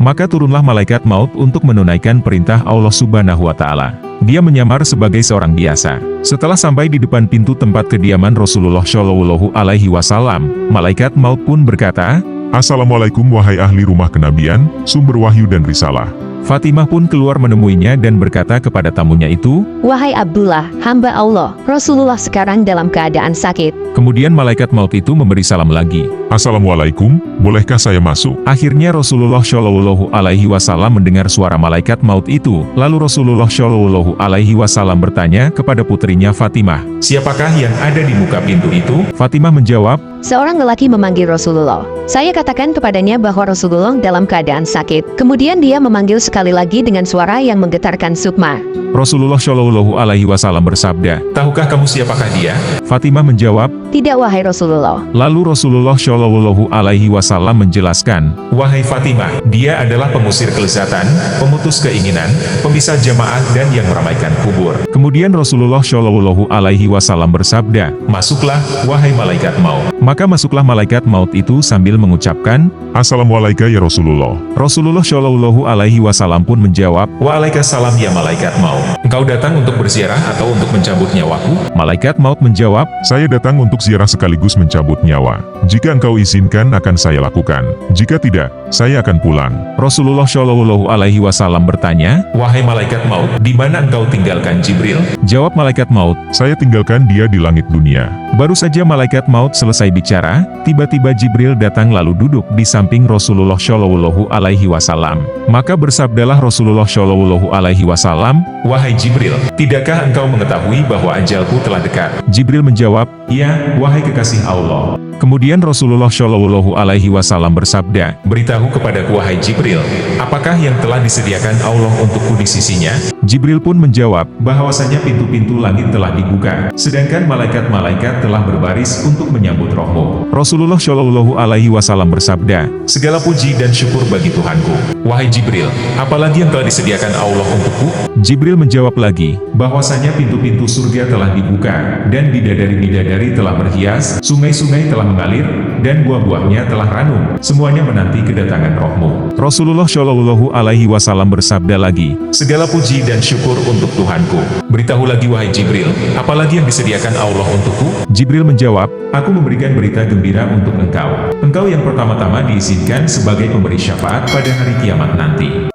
Maka turunlah malaikat maut untuk menunaikan perintah Allah Subhanahu wa Ta'ala. Dia menyamar sebagai seorang biasa. Setelah sampai di depan pintu tempat kediaman Rasulullah Shallallahu Alaihi Wasallam, malaikat maut pun berkata, Assalamualaikum wahai ahli rumah kenabian, sumber wahyu dan risalah. Fatimah pun keluar menemuinya dan berkata kepada tamunya itu, Wahai Abdullah, hamba Allah, Rasulullah sekarang dalam keadaan sakit. kemudian malaikat maut itu memberi salam lagi. Assalamualaikum, bolehkah saya masuk? Akhirnya Rasulullah Shallallahu Alaihi Wasallam mendengar suara malaikat maut itu. Lalu Rasulullah Shallallahu Alaihi Wasallam bertanya kepada putrinya Fatimah, siapakah yang ada di muka pintu itu? Fatimah menjawab, Seorang lelaki memanggil Rasulullah. Saya katakan kepadanya bahwa Rasulullah dalam keadaan sakit. Kemudian dia memanggil sekali lagi dengan suara yang menggetarkan sukma. Rasulullah Shallallahu Alaihi Wasallam bersabda, tahukah kamu siapakah dia? Fatimah menjawab, Tidak wahai Rasulullah. lalu Rasulullah Shallallahu Alaihi Wasallam menjelaskan, wahai Fatimah, dia adalah pengusir kelezatan, pemutus keinginan, pemisah jamaah dan yang meramaikan kubur. Kemudian Rasulullah Shallallahu Alaihi Wasallam bersabda, masuklah, wahai malaikat maut. Maka masuklah malaikat maut itu sambil mengucapkan, Assalamualaikum ya Rasulullah. Rasulullah Shallallahu Alaihi Wasallam pun menjawab, waalaikumsalam ya malaikat maut. Engkau datang untuk berziarah atau untuk mencabut nyawaku? Malaikat maut menjawab, Saya datang untuk ziarah sekaligus mencabut nyawa. Jika engkau izinkan akan saya lakukan. Jika tidak, saya akan pulang. Rasulullah Shallallahu Alaihi Wasallam bertanya, wahai malaikat maut, di mana engkau tinggalkan Jibril? Jawab malaikat maut, Saya tinggalkan dia di langit dunia. baru saja malaikat maut selesai bicara, tiba-tiba Jibril datang lalu duduk di samping Rasulullah Shallallahu Alaihi Wasallam. Maka bersabdalah Rasulullah Shallallahu Alaihi Wasallam, wahai Jibril, tidakkah engkau mengetahui bahwa ajalku telah dekat? Jibril menjawab, ya, wahai kekasih Allah. Kemudian Rasulullah Shallallahu Alaihi Wasallam bersabda, beritahu kepadaku wahai Jibril, apakah yang telah disediakan Allah untukku di sisinya? Jibril pun menjawab, bahwasanya pintu-pintu langit telah dibuka, sedangkan malaikat-malaikat telah berbaris untuk menyambut rohmu. Rasulullah Shallallahu Alaihi Wasallam bersabda, segala puji dan syukur bagi Tuhanku. Wahai Jibril, apalagi yang telah disediakan Allah untukku? Jibril menjawab lagi, bahwasanya pintu-pintu surga telah dibuka, dan bidadari-bidadari telah berhias, sungai-sungai telah mengalir, dan buah-buahnya telah ranum, semuanya menanti kedatangan rohmu. Rasulullah Shallallahu Alaihi Wasallam bersabda lagi, segala puji dan syukur untuk Tuhanku. Beritahu lagi wahai Jibril, apalagi yang disediakan Allah untukku? Jibril menjawab, aku memberikan berita gembira untuk engkau. Engkau yang pertama-tama diizinkan sebagai pemberi syafaat pada hari kiamat nanti.